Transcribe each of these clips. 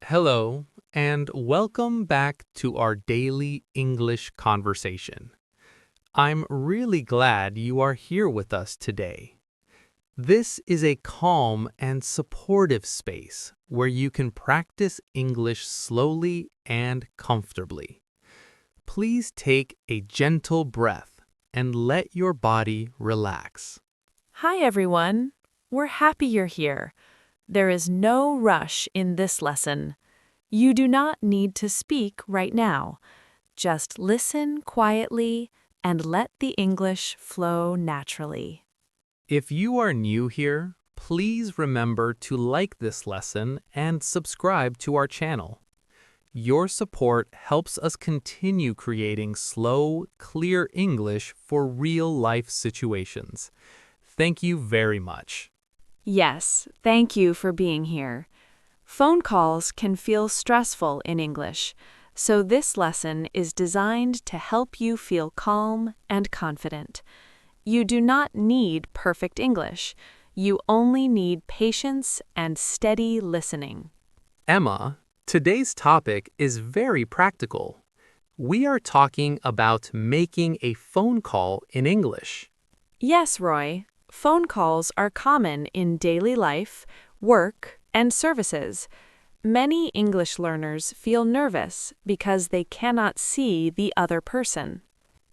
Hello, and welcome back to our daily English conversation. I'm really glad you are here with us today. This is a calm and supportive space where you can practice English slowly and comfortably. Please take a gentle breath and let your body relax. Hi, everyone. We're happy you're here. There is no rush in this lesson. You do not need to speak right now. Just listen quietly and let the English flow naturally. If you are new here, please remember to like this lesson and subscribe to our channel. Your support helps us continue creating slow, clear English for real-life situations. Thank you very much. Yes, thank you for being here. Phone calls can feel stressful in English, so this lesson is designed to help you feel calm and confident. You do not need perfect English. You only need patience and steady listening. Emma, today's topic is very practical. We are talking about making a phone call in English. Yes, Roy, phone calls are common in daily life, work, and services. Many English learners feel nervous because they cannot see the other person.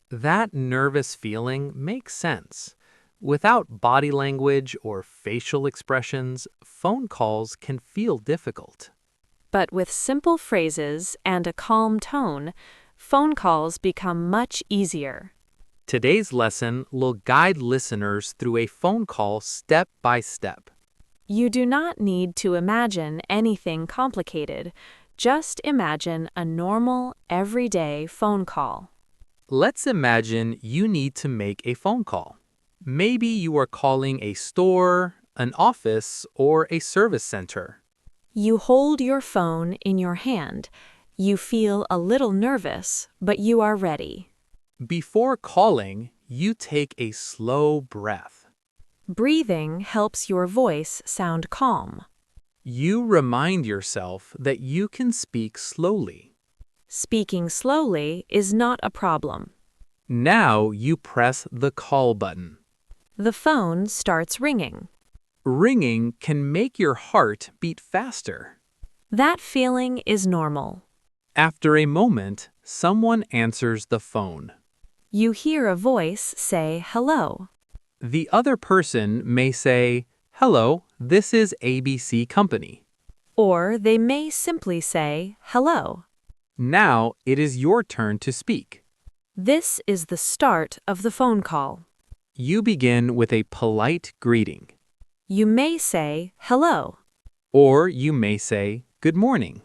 That nervous feeling makes sense. Without body language or facial expressions, phone calls can feel difficult. But with simple phrases and a calm tone, phone calls become much easier. Today's lesson will guide listeners through a phone call step by step. You do not need to imagine anything complicated. Just imagine a normal, everyday phone call. Let's imagine you need to make a phone call. Maybe you are calling a store, an office, or a service center. You hold your phone in your hand. You feel a little nervous, but you are ready. Before calling, you take a slow breath. Breathing helps your voice sound calm. You remind yourself that you can speak slowly. Speaking slowly is not a problem. Now you press the call button. The phone starts ringing. Ringing can make your heart beat faster. That feeling is normal. After a moment, someone answers the phone. You hear a voice say hello. The other person may say, "Hello, this is ABC Company." Or they may simply say hello. Now it is your turn to speak. This is the start of the phone call. You begin with a polite greeting. You may say hello. Or you may say, "Good morning."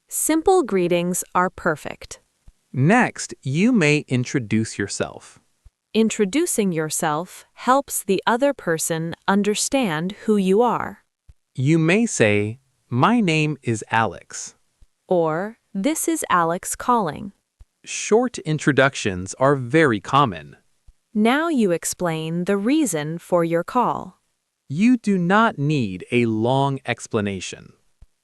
Simple greetings are perfect. Next, you may introduce yourself. Introducing yourself helps the other person understand who you are. You may say, "My name is Alex." Or, this is Alex calling. Short introductions are very common. Now you explain the reason for your call. You do not need a long explanation.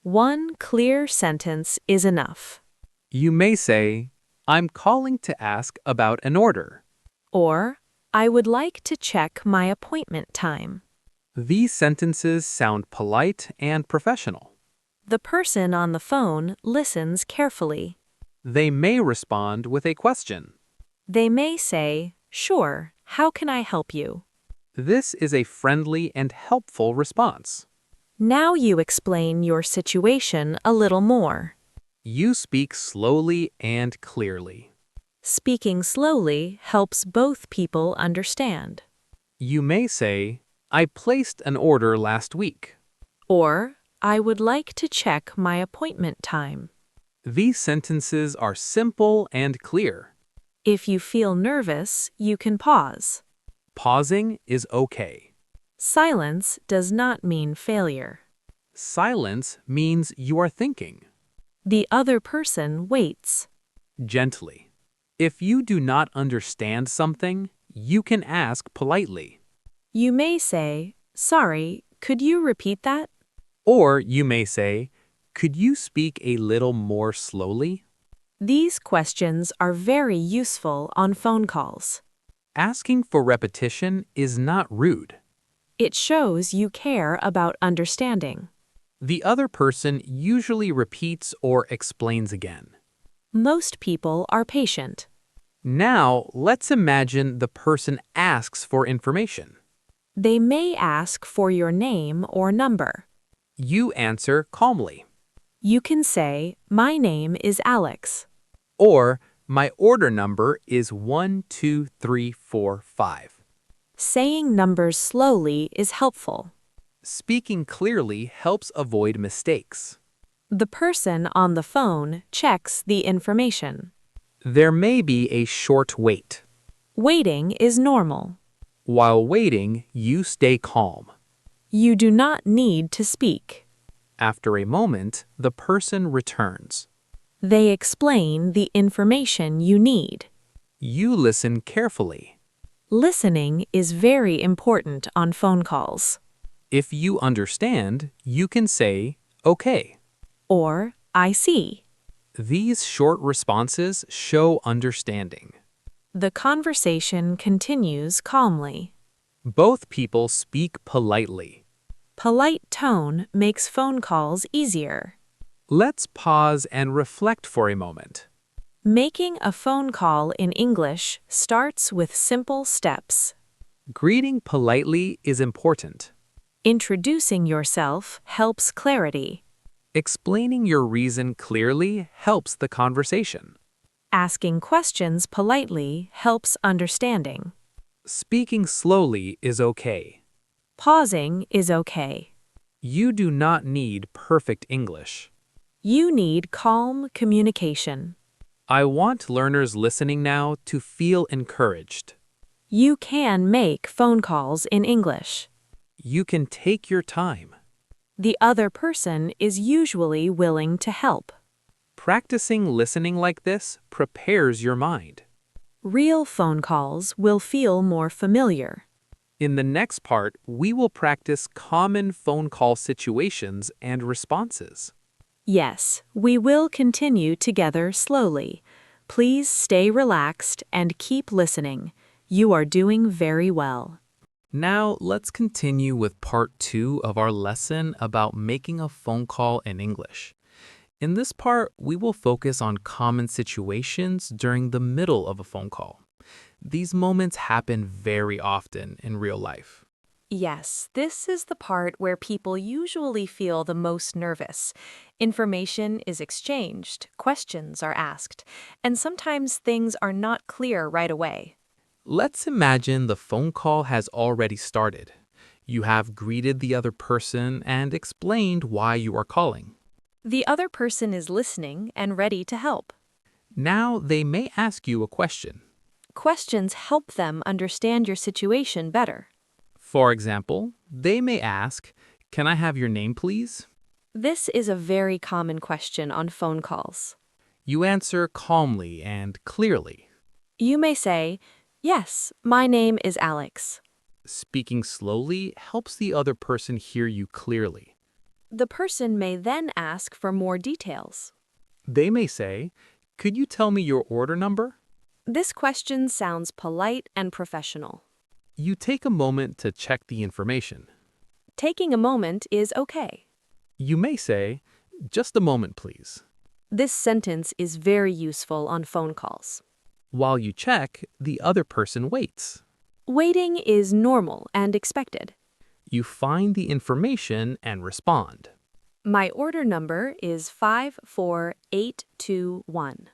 One clear sentence is enough. You may say, "I'm calling to ask about an order." Or, I would like to check my appointment time. These sentences sound polite and professional. The person on the phone listens carefully. They may respond with a question. They may say, "Sure, how can I help you?" This is a friendly and helpful response. Now you explain your situation a little more. You speak slowly and clearly. Speaking slowly helps both people understand. You may say, "I placed an order last week." Or, I would like to check my appointment time. These sentences are simple and clear. If you feel nervous, you can pause. Pausing is okay. Silence does not mean failure. Silence means you are thinking. The other person waits. Gently. If you do not understand something, you can ask politely. You may say, "Sorry, could you repeat that?" Or you may say, Could you speak a little more slowly? These questions are very useful on phone calls. Asking for repetition is not rude. It shows you care about understanding. The other person usually repeats or explains again. Most people are patient. Now, let's imagine the person asks for information. They may ask for your name or number. You answer calmly. You can say, "My name is Alex." Or, my order number is 12345. Saying numbers slowly is helpful. Speaking clearly helps avoid mistakes. The person on the phone checks the information. There may be a short wait. Waiting is normal. While waiting, you stay calm. You do not need to speak. After a moment, the person returns. They explain the information you need. You listen carefully. Listening is very important on phone calls. If you understand, you can say, "Okay." Or, "I see." These short responses show understanding. The conversation continues calmly. Both people speak politely. Polite tone makes phone calls easier. Let's pause and reflect for a moment. Making a phone call in English starts with simple steps. Greeting politely is important. Introducing yourself helps clarity. Explaining your reason clearly helps the conversation. Asking questions politely helps understanding. Speaking slowly is okay. Pausing is okay. You do not need perfect English. You need calm communication. I want learners listening now to feel encouraged. You can make phone calls in English. You can take your time. The other person is usually willing to help. Practicing listening like this prepares your mind. Real phone calls will feel more familiar. In the next part, we will practice common phone call situations and responses. Yes, we will continue together slowly. Please stay relaxed and keep listening. You are doing very well. Now, let's continue with part 2 of our lesson about making a phone call in English. In this part, we will focus on common situations during the middle of a phone call. These moments happen very often in real life. Yes, this is the part where people usually feel the most nervous. Information is exchanged, questions are asked, and sometimes things are not clear right away. Let's imagine the phone call has already started. You have greeted the other person and explained why you are calling. The other person is listening and ready to help. Now they may ask you a question. Questions help them understand your situation better. For example, they may ask, "Can I have your name, please?" This is a very common question on phone calls. You answer calmly and clearly. You may say, "Yes, my name is Alex." Speaking slowly helps the other person hear you clearly. The person may then ask for more details. They may say, "Could you tell me your order number?" This question sounds polite and professional. You take a moment to check the information. Taking a moment is okay. You may say, "Just a moment, please." This sentence is very useful on phone calls. While you check, the other person waits. Waiting is normal and expected. You find the information and respond. My order number is 54821.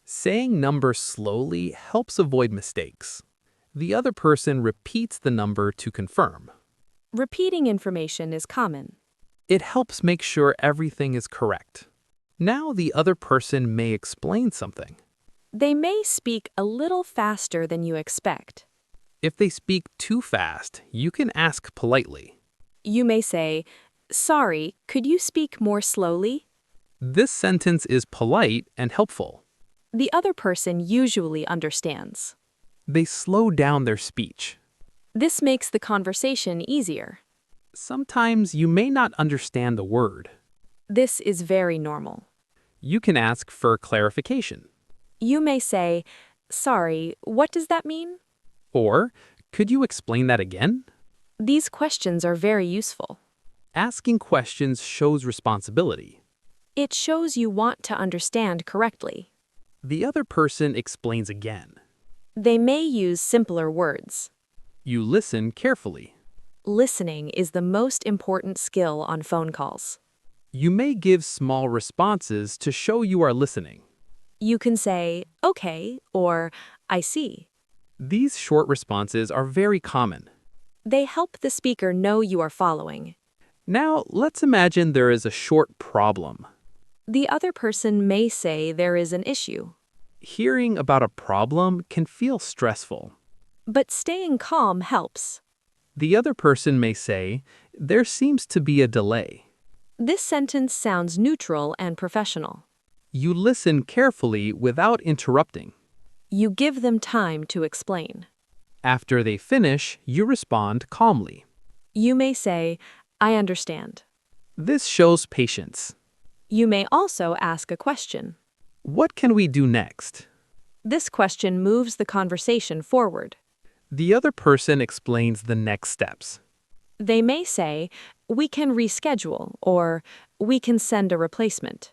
Saying numbers slowly helps avoid mistakes. The other person repeats the number to confirm. Repeating information is common. It helps make sure everything is correct. Now the other person may explain something. They may speak a little faster than you expect. If they speak too fast, you can ask politely. You may say, "Sorry, could you speak more slowly?" This sentence is polite and helpful. The other person usually understands. They slow down their speech. This makes the conversation easier. Sometimes you may not understand the word. This is very normal. You can ask for clarification. You may say, "Sorry, what does that mean?" Or, could you explain that again? These questions are very useful. Asking questions shows responsibility. It shows you want to understand correctly. The other person explains again. They may use simpler words. You listen carefully. Listening is the most important skill on phone calls. You may give small responses to show you are listening. You can say, "Okay," or "I see." These short responses are very common. They help the speaker know you are following. Now, let's imagine there is a short problem. The other person may say there is an issue. Hearing about a problem can feel stressful. But staying calm helps. The other person may say, "There seems to be a delay." This sentence sounds neutral and professional. You listen carefully without interrupting. You give them time to explain. After they finish, you respond calmly. You may say, "I understand." This shows patience. You may also ask a question. What can we do next? This question moves the conversation forward. The other person explains the next steps. They may say, "We can reschedule," or "We can send a replacement."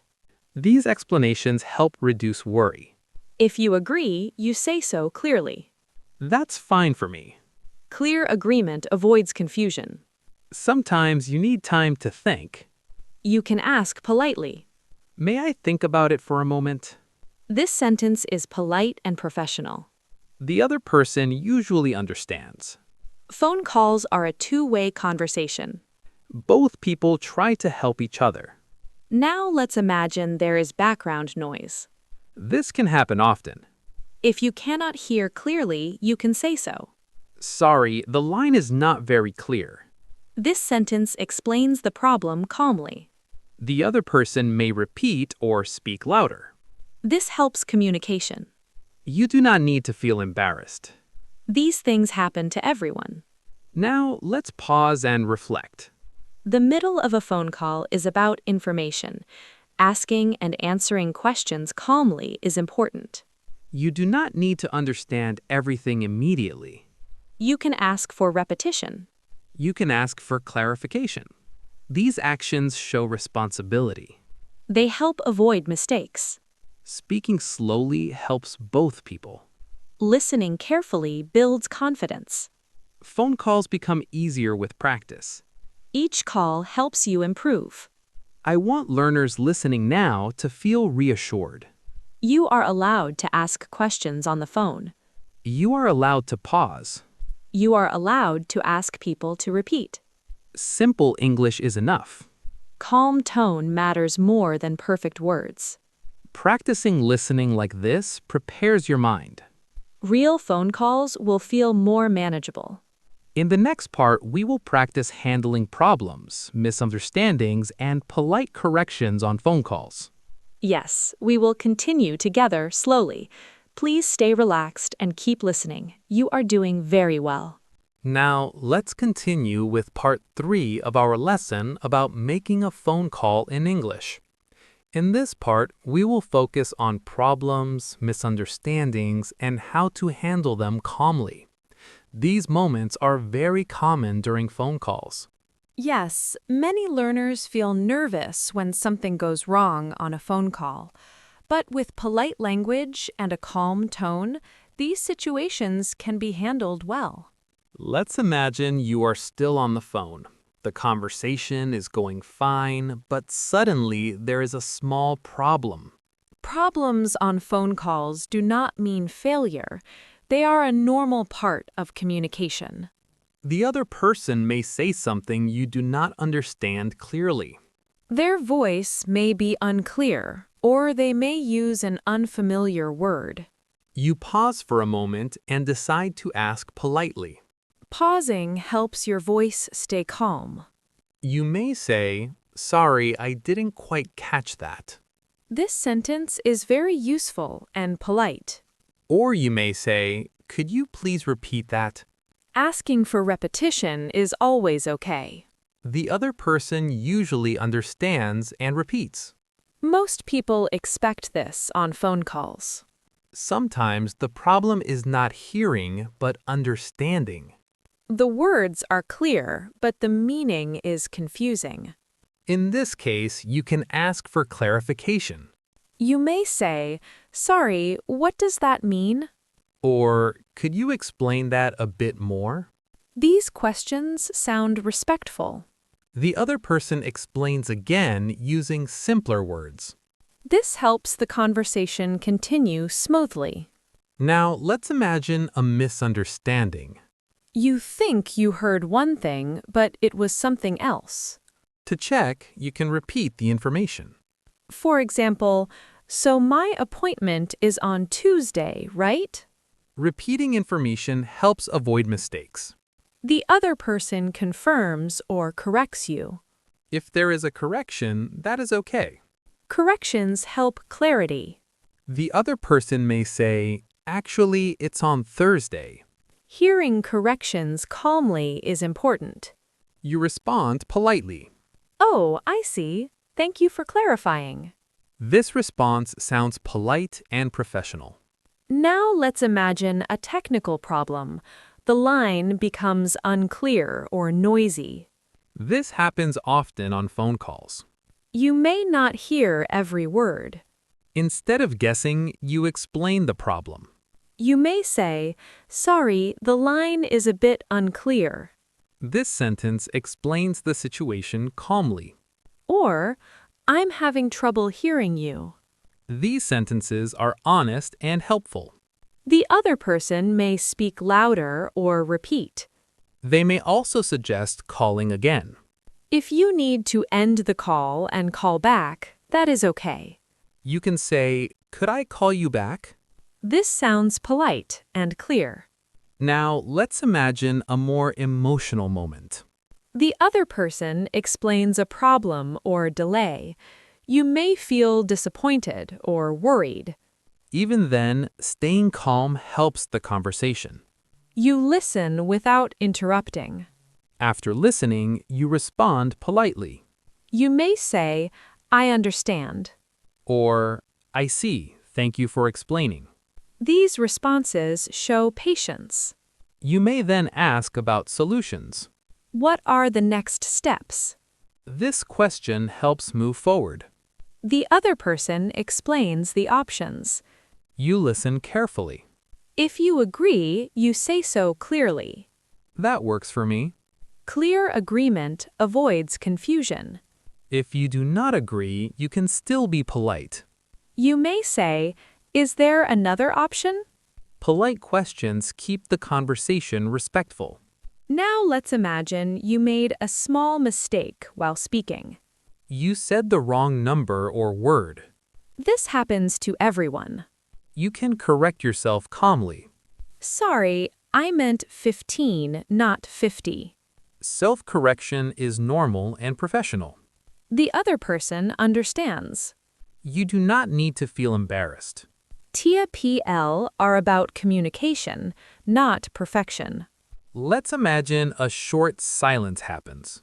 These explanations help reduce worry. If you agree, you say so clearly. That's fine for me. Clear agreement avoids confusion. Sometimes you need time to think. You can ask politely. May I think about it for a moment? This sentence is polite and professional. The other person usually understands. Phone calls are a two-way conversation. Both people try to help each other. Now let's imagine there is background noise. This can happen often. If you cannot hear clearly, you can say so. Sorry, the line is not very clear. This sentence explains the problem calmly. The other person may repeat or speak louder. This helps communication. You do not need to feel embarrassed. These things happen to everyone. Now, let's pause and reflect. The middle of a phone call is about information. Asking and answering questions calmly is important. You do not need to understand everything immediately. You can ask for repetition. You can ask for clarification. These actions show responsibility. They help avoid mistakes. Speaking slowly helps both people. Listening carefully builds confidence. Phone calls become easier with practice. Each call helps you improve. I want learners listening now to feel reassured. You are allowed to ask questions on the phone. You are allowed to pause. You are allowed to ask people to repeat. Simple English is enough. Calm tone matters more than perfect words. Practicing listening like this prepares your mind. Real phone calls will feel more manageable. In the next part, we will practice handling problems, misunderstandings, and polite corrections on phone calls. Yes, we will continue together slowly. Please stay relaxed and keep listening. You are doing very well. Now, let's continue with part 3 of our lesson about making a phone call in English. In this part, we will focus on problems, misunderstandings, and how to handle them calmly. These moments are very common during phone calls. Yes, many learners feel nervous when something goes wrong on a phone call. But with polite language and a calm tone, these situations can be handled well. Let's imagine you are still on the phone. The conversation is going fine, but suddenly there is a small problem. Problems on phone calls do not mean failure. They are a normal part of communication. The other person may say something you do not understand clearly. Their voice may be unclear, or they may use an unfamiliar word. You pause for a moment and decide to ask politely. Pausing helps your voice stay calm. You may say, "Sorry, I didn't quite catch that." This sentence is very useful and polite. Or you may say, "Could you please repeat that?" Asking for repetition is always okay. The other person usually understands and repeats. Most people expect this on phone calls. Sometimes the problem is not hearing, but understanding. The words are clear, but the meaning is confusing. In this case, you can ask for clarification. You may say, "Sorry, what does that mean?" Or, could you explain that a bit more? These questions sound respectful. The other person explains again using simpler words. This helps the conversation continue smoothly. Now, let's imagine a misunderstanding. You think you heard one thing, but it was something else. To check, you can repeat the information. For example, "So my appointment is on Tuesday, right?" Repeating information helps avoid mistakes. The other person confirms or corrects you. If there is a correction, that is okay. Corrections help clarity. The other person may say, "Actually, it's on Thursday." Hearing corrections calmly is important. You respond politely. "Oh, I see. Thank you for clarifying." This response sounds polite and professional. Now let's imagine a technical problem. The line becomes unclear or noisy. This happens often on phone calls. You may not hear every word. Instead of guessing, you explain the problem. You may say, "Sorry, the line is a bit unclear." This sentence explains the situation calmly. Or, "I'm having trouble hearing you." These sentences are honest and helpful. The other person may speak louder or repeat. They may also suggest calling again. If you need to end the call and call back, that is okay. You can say, "Could I call you back?" This sounds polite and clear. Now, let's imagine a more emotional moment. The other person explains a problem or delay. You may feel disappointed or worried. Even then, staying calm helps the conversation. You listen without interrupting. After listening, you respond politely. You may say, "I understand." Or, "I see, thank you for explaining." These responses show patience. You may then ask about solutions. What are the next steps? This question helps move forward. The other person explains the options. You listen carefully. If you agree, you say so clearly. That works for me. Clear agreement avoids confusion. If you do not agree, you can still be polite. You may say, "Is there another option?" Polite questions keep the conversation respectful. Now let's imagine you made a small mistake while speaking. You said the wrong number or word. This happens to everyone. You can correct yourself calmly. "Sorry, I meant 15, not 50. Self-correction is normal and professional. The other person understands. You do not need to feel embarrassed. TIA-PL are about communication, not perfection. Let's imagine a short silence happens.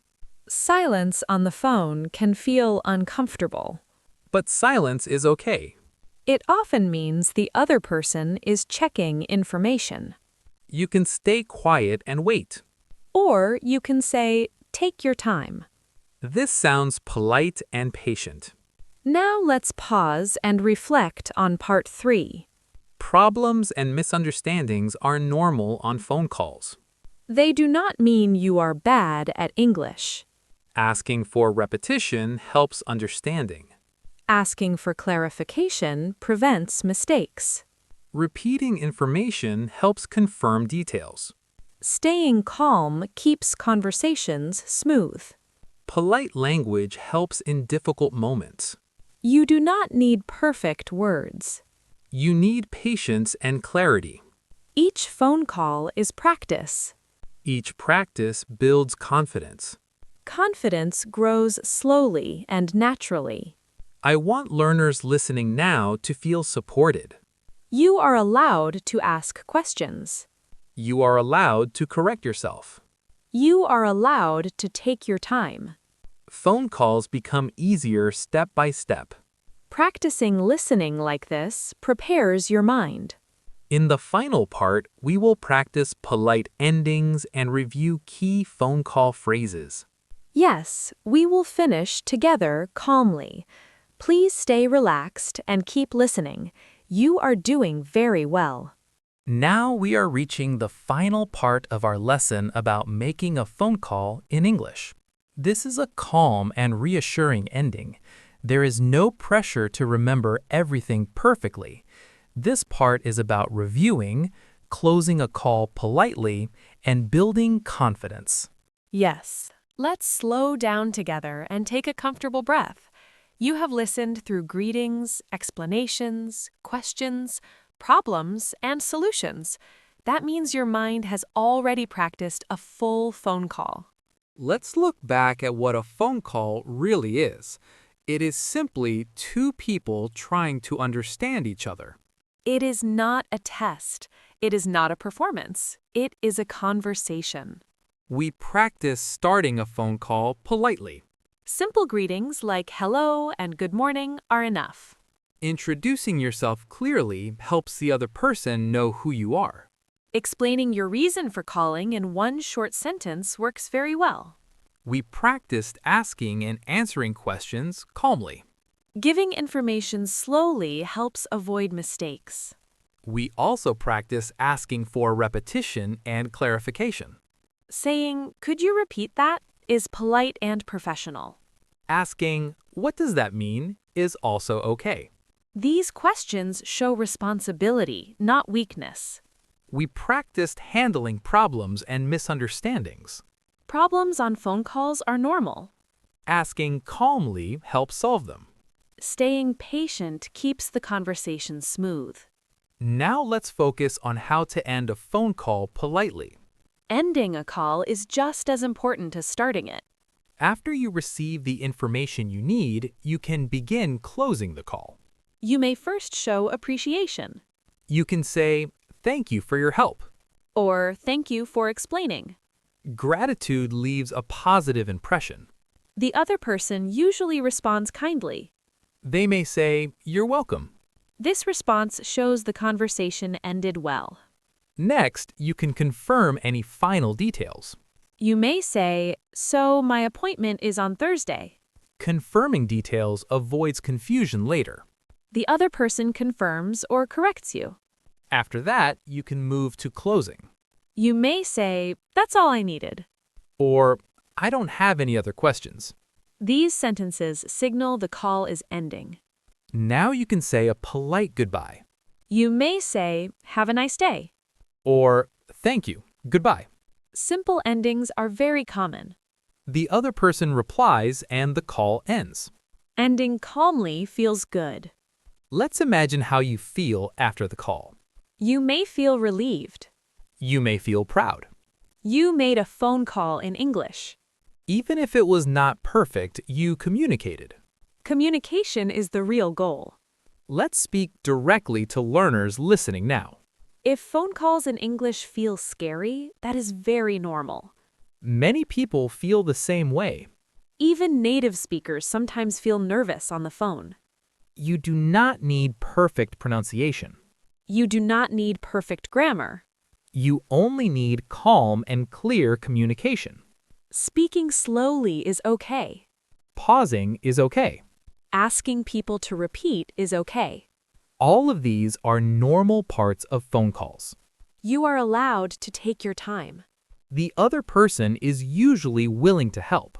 Silence on the phone can feel uncomfortable. But silence is okay. It often means the other person is checking information. You can stay quiet and wait. Or you can say, "Take your time." This sounds polite and patient. Now let's pause and reflect on part 3. Problems and misunderstandings are normal on phone calls. They do not mean you are bad at English. Asking for repetition helps understanding. Asking for clarification prevents mistakes. Repeating information helps confirm details. Staying calm keeps conversations smooth. Polite language helps in difficult moments. You do not need perfect words. You need patience and clarity. Each phone call is practice. Each practice builds confidence. Confidence grows slowly and naturally. I want learners listening now to feel supported. You are allowed to ask questions. You are allowed to correct yourself. You are allowed to take your time. Phone calls become easier step by step. Practicing listening like this prepares your mind. In the final part, we will practice polite endings and review key phone call phrases. Yes, we will finish together calmly. Please stay relaxed and keep listening. You are doing very well. Now we are reaching the final part of our lesson about making a phone call in English. This is a calm and reassuring ending. There is no pressure to remember everything perfectly. This part is about reviewing, closing a call politely, and building confidence. Yes, let's slow down together and take a comfortable breath. You have listened through greetings, explanations, questions, problems, and solutions. That means your mind has already practiced a full phone call. Let's look back at what a phone call really is. It is simply two people trying to understand each other. It is not a test. It is not a performance. It is a conversation. We practice starting a phone call politely. Simple greetings like hello and good morning are enough. Introducing yourself clearly helps the other person know who you are. Explaining your reason for calling in one short sentence works very well. We practiced asking and answering questions calmly. Giving information slowly helps avoid mistakes. We also practice asking for repetition and clarification. Saying, "Could you repeat that?" is polite and professional. Asking, "What does that mean?" is also okay. These questions show responsibility, not weakness. We practiced handling problems and misunderstandings. Problems on phone calls are normal. Asking calmly helps solve them. Staying patient keeps the conversation smooth. Now let's focus on how to end a phone call politely. Ending a call is just as important as starting it. After you receive the information you need, you can begin closing the call. You may first show appreciation, You can say, "Thank you for your help." or "Thank you for explaining." Gratitude leaves a positive impression. The other person usually responds kindly. They may say, "You're welcome." This response shows the conversation ended well. Next, you can confirm any final details. You may say, "So my appointment is on Thursday." Confirming details avoids confusion later. The other person confirms or corrects you. After that, you can move to closing. You may say, "That's all I needed." Or, "I don't have any other questions." These sentences signal the call is ending. Now you can say a polite goodbye. You may say, "Have a nice day." Or, "Thank you, goodbye." Simple endings are very common. The other person replies and the call ends. Ending calmly feels good. Let's imagine how you feel after the call. You may feel relieved. You may feel proud. You made a phone call in English. Even if it was not perfect, you communicated. Communication is the real goal. Let's speak directly to learners listening now. If phone calls in English feel scary, that is very normal. Many people feel the same way. Even native speakers sometimes feel nervous on the phone. You do not need perfect pronunciation. You do not need perfect grammar. You only need calm and clear communication. Speaking slowly is okay. Pausing is okay. Asking people to repeat is okay. All of these are normal parts of phone calls. You are allowed to take your time. The other person is usually willing to help.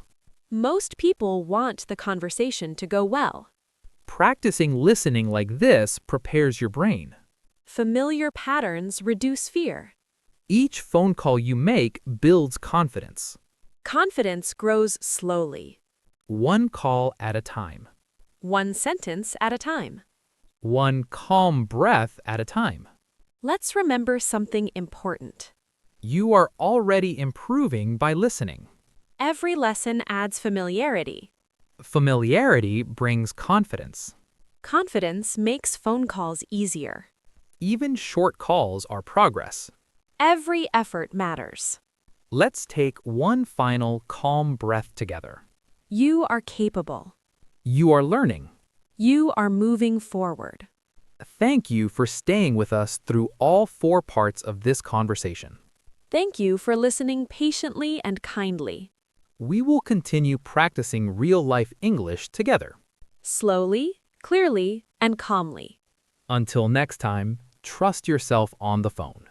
Most people want the conversation to go well. Practicing listening like this prepares your brain. Familiar patterns reduce fear. Each phone call you make builds confidence. Confidence grows slowly. One call at a time. One sentence at a time. One calm breath at a time. Let's remember something important. You are already improving by listening. Every lesson adds familiarity. Familiarity brings confidence. Confidence makes phone calls easier. Even short calls are progress. Every effort matters. Let's take one final calm breath together. You are capable. You are learning. You are moving forward. Thank you for staying with us through all 4 parts of this conversation. Thank you for listening patiently and kindly. We will continue practicing real-life English together. Slowly, clearly, and calmly. Until next time, trust yourself on the phone.